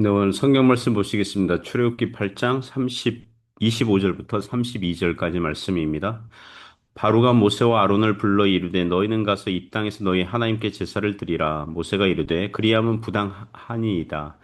네, 오늘 성경 말씀 보시겠습니다. 출애굽기 8장 25절부터 32절까지 말씀입니다. 바로가 모세와 아론을 불러 이르되 너희는 가서 이 땅에서 너희 하나님께 제사를 드리라. 모세가 이르되 그리하면 부당하니이다.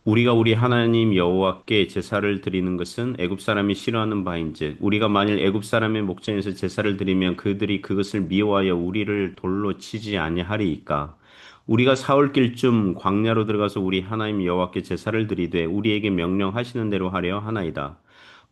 우리가 우리 하나님 여호와께 제사를 드리는 것은 애굽 사람이 싫어하는 바인즉 우리가 만일 애굽 사람의 목전에서 제사를 드리면 그들이 그것을 미워하여 우리를 돌로 치지 아니하리이까. 우리가 사흘 길쯤 광야로 들어가서 우리 하나님 여호와께 제사를 드리되 우리에게 명령하시는 대로 하려 하나이다.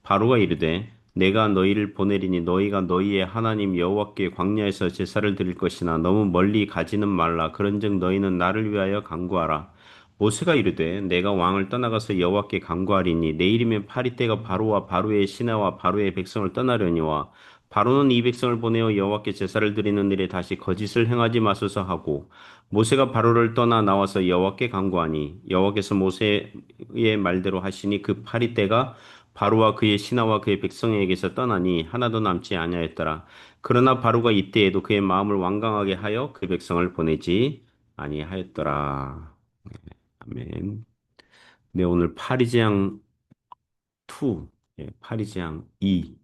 바로가 이르되 내가 너희를 보내리니 너희가 너희의 하나님 여호와께 광야에서 제사를 드릴 것이나 너무 멀리 가지는 말라. 그런즉 너희는 나를 위하여 간구하라. 모세가 이르되 내가 왕을 떠나가서 여호와께 간구하리니 내일이면 파리떼가 바로와 바로의 신하와 바로의 백성을 떠나려니와 바로는 이 백성을 보내어 여호와께 제사를 드리는 일에 다시 거짓을 행하지 마소서 하고 모세가 바로를 떠나 나와서 여호와께 간구하니 여호와께서 모세의 말대로 하시니 그 파리떼가 바로와 그의 신하와 그의 백성에게서 떠나니 하나도 남지 아니하였더라. 그러나 바로가 이때에도 그의 마음을 완강하게 하여 그 백성을 보내지 아니하였더라. 아멘. 네, 오늘 파리제양 2, 파리제양 2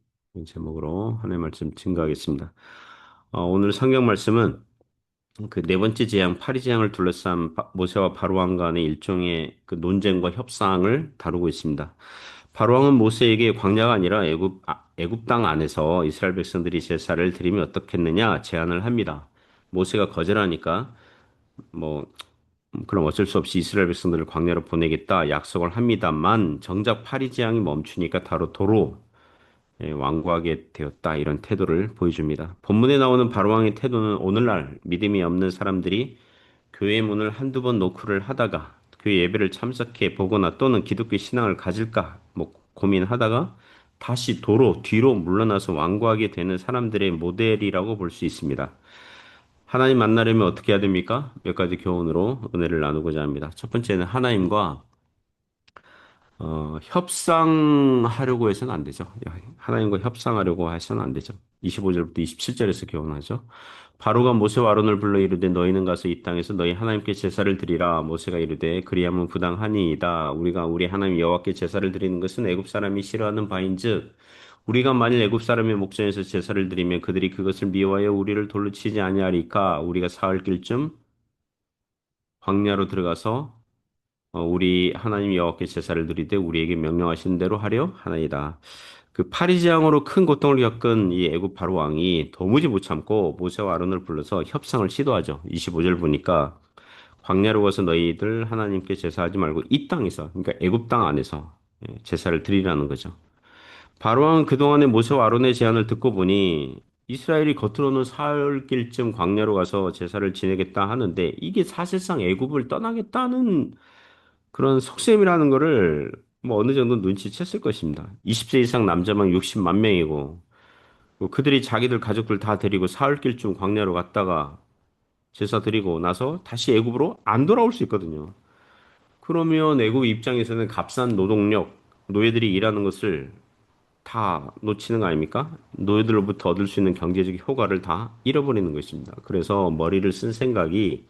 제목으로 하나님의 말씀 증거하겠습니다. 오늘 성경 말씀은 그 네 번째 재앙 파리재앙을 둘러싼 모세와 바로왕 간의 일종의 그 논쟁과 협상을 다루고 있습니다. 바로왕은 모세에게 광야가 아니라 애굽 땅 안에서 이스라엘 백성들이 제사를 드리면 어떻겠느냐 제안을 합니다. 모세가 거절하니까 뭐 그럼 어쩔 수 없이 이스라엘 백성들을 광야로 보내겠다 약속을 합니다만 정작 파리재앙이 멈추니까 도로 완고하게 되었다 이런 태도를 보여줍니다. 본문에 나오는 바로왕의 태도는 오늘날 믿음이 없는 사람들이 교회 문을 한두 번 노크를 하다가 교회 예배를 참석해 보거나 또는 기독교 신앙을 가질까 고민하다가 다시 뒤로 물러나서 완고하게 되는 사람들의 모델이라고 볼 수 있습니다. 하나님 만나려면 어떻게 해야 됩니까? 몇 가지 교훈으로 은혜를 나누고자 합니다. 첫 번째는 하나님과 협상하려고 해서는 안 되죠. 하나님과 협상하려고 해서는 안 되죠. 25절부터 27절에서 교훈하죠. 바로가 모세와 아론을 불러 이르되 너희는 가서 이 땅에서 너희 하나님께 제사를 드리라. 모세가 이르되 그리하면 부당하니이다. 우리가 우리 하나님 여호와께 제사를 드리는 것은 애굽 사람이 싫어하는 바인즉 우리가 만일 애굽 사람의 목전에서 제사를 드리면 그들이 그것을 미워하여 우리를 돌로 치지 아니하리까. 우리가 사흘 길쯤 광야로 들어가서 우리 하나님 여호와께 제사를 드리되 우리에게 명령하신 대로 하려 하나이다. 그 파리지향으로 큰 고통을 겪은 이 애굽 바로 왕이 도무지 못 참고 모세와 아론을 불러서 협상을 시도하죠. 25절 보니까 광야로 가서 너희들 하나님께 제사하지 말고 이 땅에서 그러니까 애굽 땅 안에서 제사를 드리라는 거죠. 바로 왕은 그동안의 모세와 아론의 제안을 듣고 보니 이스라엘이 겉으로는 사흘 길쯤 광야로 가서 제사를 지내겠다 하는데 이게 사실상 애굽을 떠나겠다는 그런 속셈이라는 거를 어느 정도 눈치챘을 것입니다. 20세 이상 남자만 60만 명이고 그들이 자기들 가족들 다 데리고 사흘길쯤 광야로 갔다가 제사 드리고 나서 다시 애굽으로 안 돌아올 수 있거든요. 그러면 애굽 입장에서는 값싼 노동력, 노예들이 일하는 것을 다 놓치는 거 아닙니까? 노예들로부터 얻을 수 있는 경제적 효과를 다 잃어버리는 것입니다. 그래서 머리를 쓴 생각이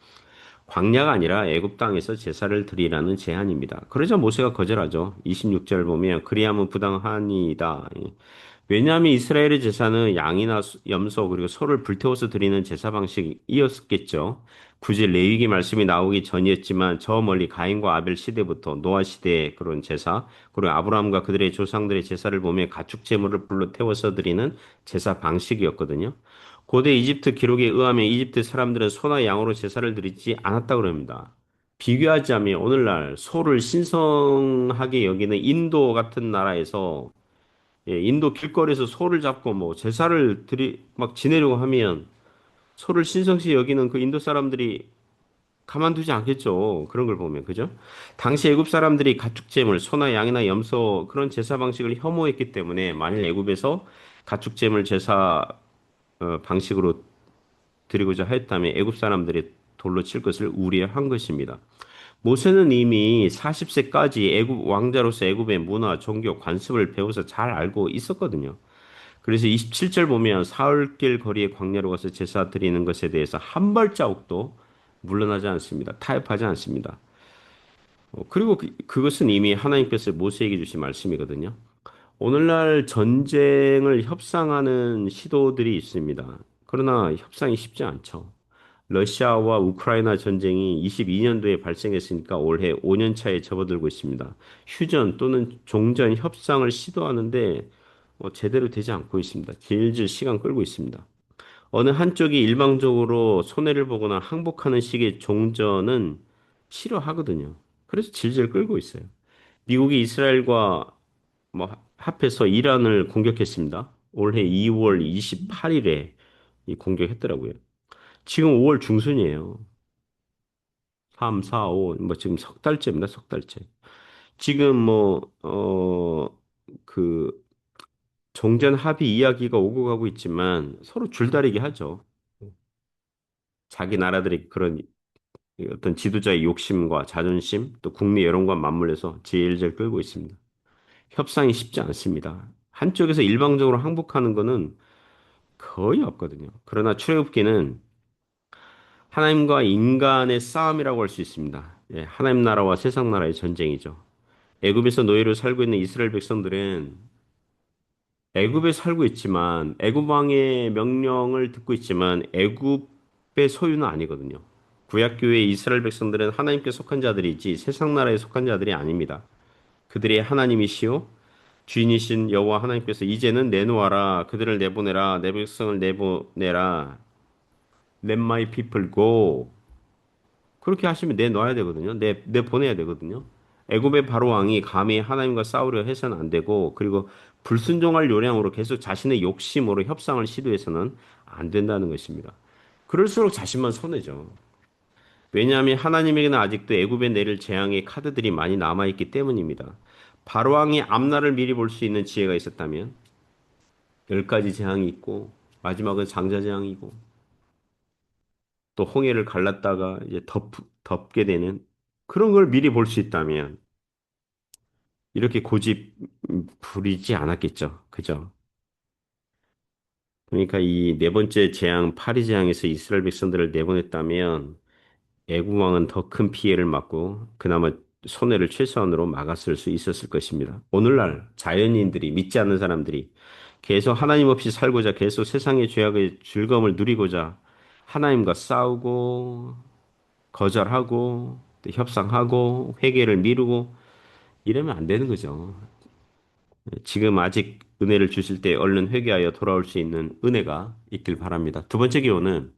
광야가 아니라 애굽 땅에서 제사를 드리라는 제안입니다. 그러자 모세가 거절하죠. 26절 보면 그리하면 부당하니이다. 왜냐하면 이스라엘의 제사는 양이나 염소 그리고 소를 불태워서 드리는 제사 방식이었겠죠. 굳이 레위기 말씀이 나오기 전이었지만 저 멀리 가인과 아벨 시대부터 노아 시대의 그런 제사 그리고 아브라함과 그들의 조상들의 제사를 보면 가축 제물을 불러 태워서 드리는 제사 방식이었거든요. 고대 이집트 기록에 의하면 이집트 사람들은 소나 양으로 제사를 드리지 않았다고 합니다. 비교하자면 오늘날 소를 신성하게 여기는 인도 같은 나라에서 인도 길거리에서 소를 잡고 제사를 막 지내려고 하면 소를 신성시 여기는 그 인도 사람들이 가만두지 않겠죠. 그런 걸 보면 그죠? 당시 애굽 사람들이 가축제물 소나 양이나 염소 그런 제사 방식을 혐오했기 때문에 만일 애굽에서 가축제물 제사 방식으로 드리고자 하였다면 애굽 사람들이 돌로 칠 것을 우려한 것입니다. 모세는 이미 40세까지 애굽 왕자로서 애굽의 문화, 종교, 관습을 배워서 잘 알고 있었거든요. 그래서 27절 보면 사흘길 거리의 광야로 가서 제사 드리는 것에 대해서 한 발자국도 물러나지 않습니다. 타협하지 않습니다. 그리고 그것은 이미 하나님께서 모세에게 주신 말씀이거든요. 오늘날 전쟁을 협상하는 시도들이 있습니다. 그러나 협상이 쉽지 않죠. 러시아와 우크라이나 전쟁이 22년도에 발생했으니까 올해 5년 차에 접어들고 있습니다. 휴전 또는 종전 협상을 시도하는데 제대로 되지 않고 있습니다. 질질 시간 끌고 있습니다. 어느 한쪽이 일방적으로 손해를 보거나 항복하는 식의 종전은 싫어하거든요. 그래서 질질 끌고 있어요. 미국이 이스라엘과 합해서 이란을 공격했습니다. 올해 2월 28일에 이 공격했더라고요. 지금 5월 중순이에요. 3, 4, 5, 지금 석 달째입니다. 석 달째. 지금 그 종전 합의 이야기가 오고 가고 있지만 서로 줄다리기 하죠. 자기 나라들이 그런 어떤 지도자의 욕심과 자존심, 또 국내 여론과 맞물려서 질질 끌고 있습니다. 협상이 쉽지 않습니다. 한쪽에서 일방적으로 항복하는 거는 거의 없거든요. 그러나 출애굽기는 하나님과 인간의 싸움이라고 할 수 있습니다. 예, 하나님 나라와 세상 나라의 전쟁이죠. 애굽에서 노예로 살고 있는 이스라엘 백성들은 애굽에 살고 있지만 애굽 왕의 명령을 듣고 있지만 애굽의 소유는 아니거든요. 구약교회의 이스라엘 백성들은 하나님께 속한 자들이지 세상 나라에 속한 자들이 아닙니다. 그들의 하나님이시요 주인이신 여호와 하나님께서 이제는 내놓아라 그들을 내보내라 내 백성을 내보내라 Let my people go 그렇게 하시면 내놔야 되거든요. 내보내야 되거든요. 애굽의 바로 왕이 감히 하나님과 싸우려 해서는 안 되고 그리고 불순종할 요량으로 계속 자신의 욕심으로 협상을 시도해서는 안 된다는 것입니다. 그럴수록 자신만 손해죠. 왜냐하면 하나님에게는 아직도 애굽에 내릴 재앙의 카드들이 많이 남아있기 때문입니다. 바로 왕이 앞날을 미리 볼 수 있는 지혜가 있었다면 열 가지 재앙이 있고 마지막은 장자 재앙이고 또 홍해를 갈랐다가 이제 덮게 되는 그런 걸 미리 볼 수 있다면 이렇게 고집 부리지 않았겠죠. 그죠? 그러니까 이 네 번째 재앙 파리 재앙에서 이스라엘 백성들을 내보냈다면 애국 왕은 더 큰 피해를 막고 그나마 손해를 최소한으로 막았을 수 있었을 것입니다. 오늘날 자연인들이 믿지 않는 사람들이 계속 하나님 없이 살고자 계속 세상의 죄악의 즐거움을 누리고자 하나님과 싸우고 거절하고 또 협상하고 회개를 미루고 이러면 안 되는 거죠. 지금 아직 은혜를 주실 때 얼른 회개하여 돌아올 수 있는 은혜가 있길 바랍니다. 두 번째 교훈은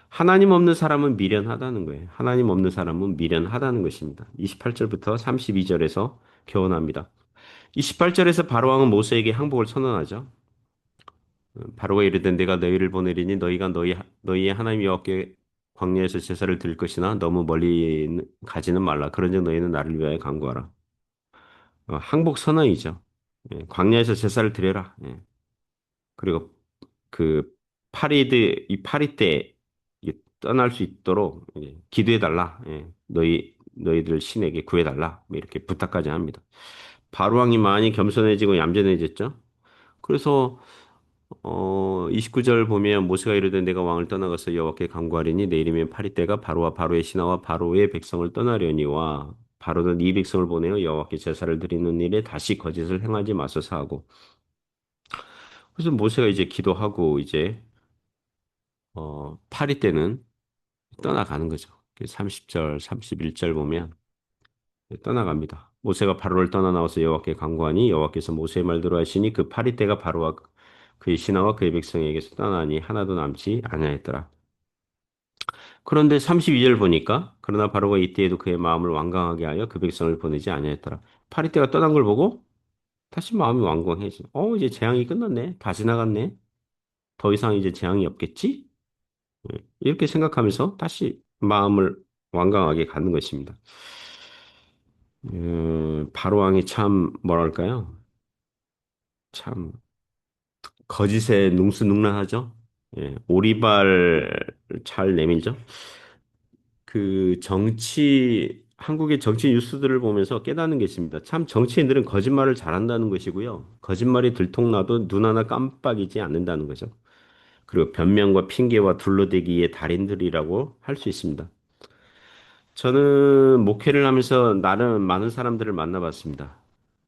하나님 없는 사람은 미련하다는 거예요. 하나님 없는 사람은 미련하다는 것입니다. 28절부터 32절에서 교훈합니다. 28절에서 바로왕은 모세에게 항복을 선언하죠. 바로가 이르되 내가 너희를 보내리니 너희가 너희의 하나님 여호와께 광야에서 제사를 드릴 것이나 너무 멀리 가지는 말라. 그런즉 너희는 나를 위하여 간구하라. 항복 선언이죠. 예, 광야에서 제사를 드려라. 예. 그리고 그 이 파리 때 이게 떠날 수 있도록 기도해 달라. 예. 너희들 신에게 구해 달라. 뭐 이렇게 부탁까지 합니다. 바로 왕이 많이 겸손해지고 얌전해졌죠. 그래서 29절 보면 모세가 이르되 내가 왕을 떠나가서 여호와께 간구하리니 내 이름의 파리 때가 바로와 바로의 신하와 바로의 백성을 떠나려니와 바로는 이 백성을 보내어 여호와께 제사를 드리는 일에 다시 거짓을 행하지 마소서 하고 그래서 모세가 이제 기도하고 이제 파리 때는 떠나가는 거죠. 30절, 31절 보면 떠나갑니다. 모세가 바로를 떠나 나와서 여호와께 간구하니 여호와께서 모세의 말대로 하시니 그 파리 때가 바로와 그의 신하와 그의 백성에게서 떠나니 하나도 남지 아니하였더라. 그런데 32절 보니까 그러나 바로가 이때에도 그의 마음을 완강하게 하여 그 백성을 보내지 아니하였더라. 파리 때가 떠난 걸 보고 다시 마음이 완강해지. 이제 재앙이 끝났네. 다 지나갔네. 더 이상 이제 재앙이 없겠지? 이렇게 생각하면서 다시 마음을 완강하게 갖는 것입니다. 바로왕이 참 뭐랄까요? 참 거짓에 능수능란하죠. 예, 오리발 잘 내밀죠. 한국의 정치 뉴스들을 보면서 깨닫는 게 있습니다. 참 정치인들은 거짓말을 잘한다는 것이고요. 거짓말이 들통나도 눈 하나 깜빡이지 않는다는 거죠. 그리고 변명과 핑계와 둘러대기의 달인들이라고 할 수 있습니다. 저는 목회를 하면서 나름 많은 사람들을 만나봤습니다.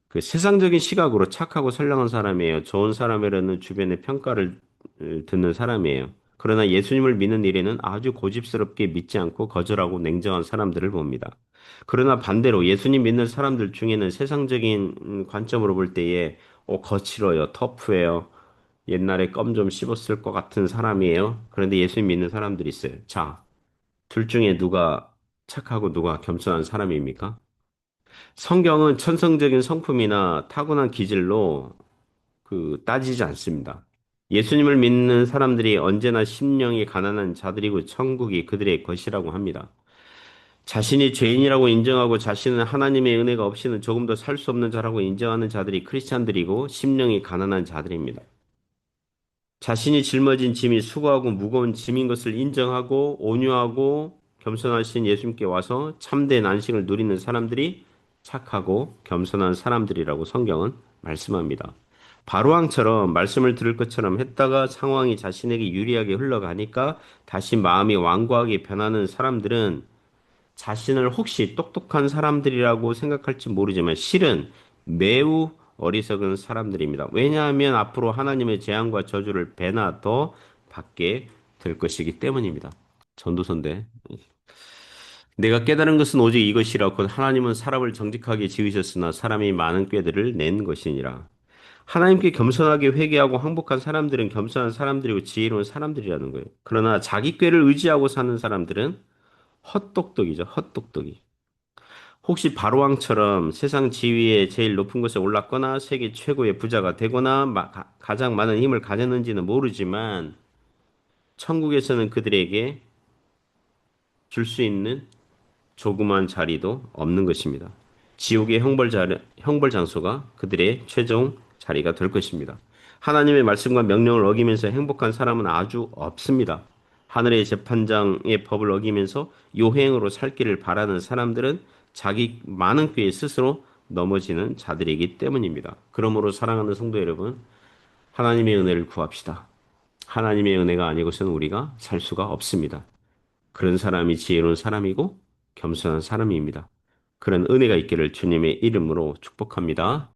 그 세상적인 시각으로 착하고 선량한 사람이에요. 좋은 사람이라는 주변의 평가를 듣는 사람이에요. 그러나 예수님을 믿는 일에는 아주 고집스럽게 믿지 않고 거절하고 냉정한 사람들을 봅니다. 그러나 반대로 예수님 믿는 사람들 중에는 세상적인 관점으로 볼 때에 거칠어요, 터프해요. 옛날에 껌 좀 씹었을 것 같은 사람이에요. 그런데 예수님 믿는 사람들이 있어요. 자, 둘 중에 누가 착하고 누가 겸손한 사람입니까? 성경은 천성적인 성품이나 타고난 기질로 따지지 않습니다. 예수님을 믿는 사람들이 언제나 심령이 가난한 자들이고 천국이 그들의 것이라고 합니다. 자신이 죄인이라고 인정하고 자신은 하나님의 은혜가 없이는 조금도 살 수 없는 자라고 인정하는 자들이 크리스찬들이고 심령이 가난한 자들입니다. 자신이 짊어진 짐이 수고하고 무거운 짐인 것을 인정하고 온유하고 겸손하신 예수님께 와서 참된 안식을 누리는 사람들이 착하고 겸손한 사람들이라고 성경은 말씀합니다. 바로왕처럼 말씀을 들을 것처럼 했다가 상황이 자신에게 유리하게 흘러가니까 다시 마음이 완고하게 변하는 사람들은 자신을 혹시 똑똑한 사람들이라고 생각할지 모르지만 실은 매우 어리석은 사람들입니다. 왜냐하면 앞으로 하나님의 재앙과 저주를 배나 더 받게 될 것이기 때문입니다. 전도서인데. 내가 깨달은 것은 오직 이것이라 곧 하나님은 사람을 정직하게 지으셨으나 사람이 많은 꾀들을 낸 것이니라. 하나님께 겸손하게 회개하고 항복한 사람들은 겸손한 사람들이고 지혜로운 사람들이라는 거예요. 그러나 자기 꾀를 의지하고 사는 사람들은 헛똑똑이죠. 헛똑똑이. 혹시 바로왕처럼 세상 지위에 제일 높은 곳에 올랐거나 세계 최고의 부자가 되거나 가장 많은 힘을 가졌는지는 모르지만 천국에서는 그들에게 줄 수 있는 조그만 자리도 없는 것입니다. 지옥의 형벌 장소가 그들의 최종 자리가 될 것입니다. 하나님의 말씀과 명령을 어기면서 행복한 사람은 아주 없습니다. 하늘의 재판장의 법을 어기면서 요행으로 살기를 바라는 사람들은 자기 많은 꾀에 스스로 넘어지는 자들이기 때문입니다. 그러므로 사랑하는 성도 여러분, 하나님의 은혜를 구합시다. 하나님의 은혜가 아니고서는 우리가 살 수가 없습니다. 그런 사람이 지혜로운 사람이고 겸손한 사람입니다. 그런 은혜가 있기를 주님의 이름으로 축복합니다.